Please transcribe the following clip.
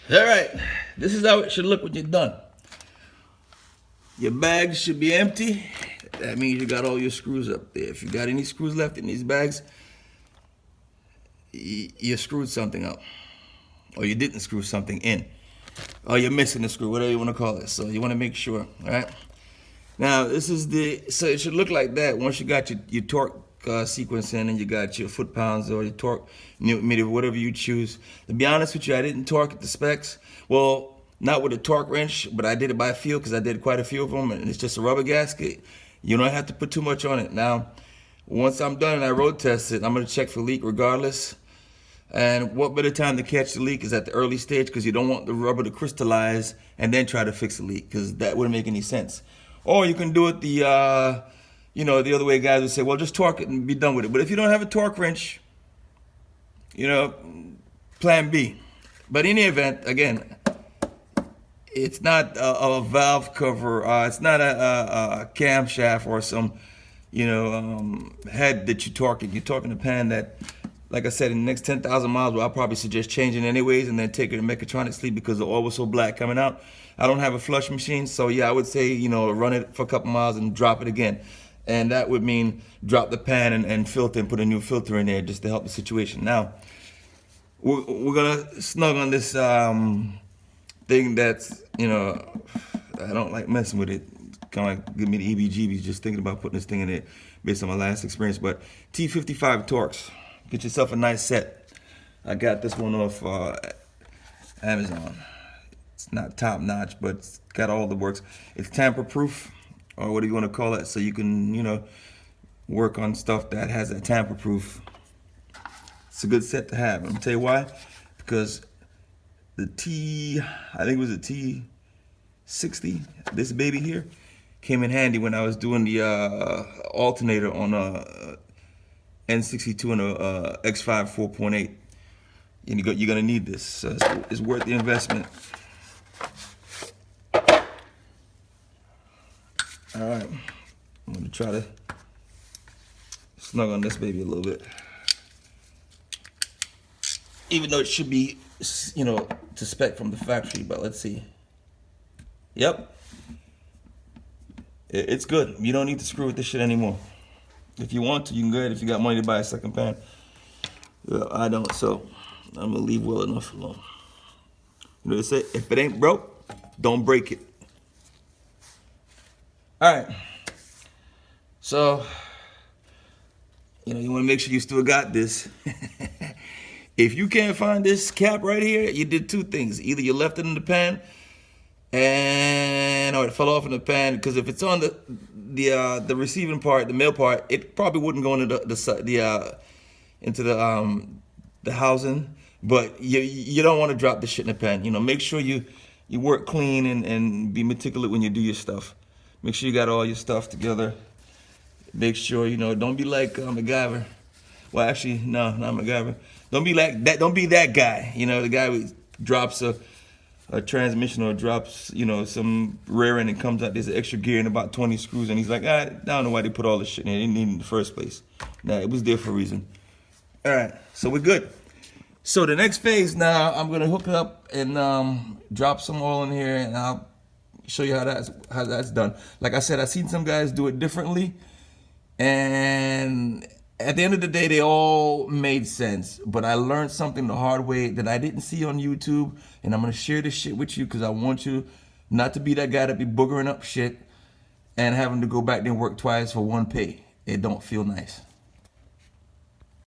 All right, this is how it should look when you're done. Your bags should be empty. That means you got all your screws up there. If you got any screws left in these bags, you screwed something up. Or you didn't screw something in. Or you're missing a screw, whatever you want to call it. So you want to make sure, all right? Now, so it should look like that once you got your torque sequence in and you got your foot-pounds or your torque newton meter, whatever you choose. To be honest with you, I didn't torque at the specs. Well, not with a torque wrench, but I did it by feel because I did quite a few of them, and it's just a rubber gasket. You don't have to put too much on it. Now, once I'm done and I road test it, I'm going to check for leak regardless. And what better time to catch the leak is at the early stage, because you don't want the rubber to crystallize and then try to fix the leak, because that wouldn't make any sense. Or you can do it the other way. Guys would say, well, just torque it and be done with it. But if you don't have a torque wrench, plan B. But in any event, again, it's not a valve cover. It's not a camshaft or some, head that you're torquing. You're torquing a pan that, like I said, in the next 10,000 miles, well, I'll probably suggest changing anyways and then take it to mechatronic sleep because the oil was so black coming out. I don't have a flush machine, so yeah, I would say, run it for a couple miles and drop it again. And that would mean drop the pan and filter and put a new filter in there just to help the situation. Now, we're gonna snug on this thing that's, I don't like messing with it. Kind of like give me the EBGBs just thinking about putting this thing in it based on my last experience. But T55 Torx, get yourself a nice set. I got this one off Amazon. It's not top notch, but it's got all the works. It's tamper proof, or what do you want to call it? So you can, work on stuff that has a tamper proof. It's a good set to have. Let me tell you why. Because I think it was a T60, this baby here, came in handy when I was doing the alternator on a N62 and a X5 4.8. And you're gonna need this. So it's worth the investment. All right, I'm gonna try to snug on this baby a little bit. Even though it should be, to spec from the factory, but let's see. Yep. It's good. You don't need to screw with this shit anymore. If you want to, you can go ahead if you got money to buy a second pan. I don't, so I'm gonna leave well enough alone. You know what they say? If it ain't broke, don't break it. All right. So, you want to make sure you still got this. If you can't find this cap right here, you did two things. Either you left it in the pan, or it fell off in the pan. Because if it's on the receiving part, the male part, it probably wouldn't go into the housing. But you don't want to drop the shit in the pan. Make sure you work clean and be meticulous when you do your stuff. Make sure you got all your stuff together. Make sure, don't be like MacGyver. Well, actually, no, not MacGyver. Don't be like that. Don't be that guy. The guy who drops a transmission or drops, some rear end and comes out. There's an extra gear and about 20 screws, and he's like, I don't know why they put all this shit in there. They didn't need it in the first place. Nah, it was there for a reason. All right, so we're good. So the next phase now, I'm gonna hook it up and drop some oil in here, and I'll show you how that's done. Like I said, I've seen some guys do it differently, and at the end of the day, they all made sense. But I learned something the hard way that I didn't see on YouTube, and I'm gonna share this shit with you because I want you not to be that guy that be boogering up shit and having to go back there and work twice for one pay. It don't feel nice.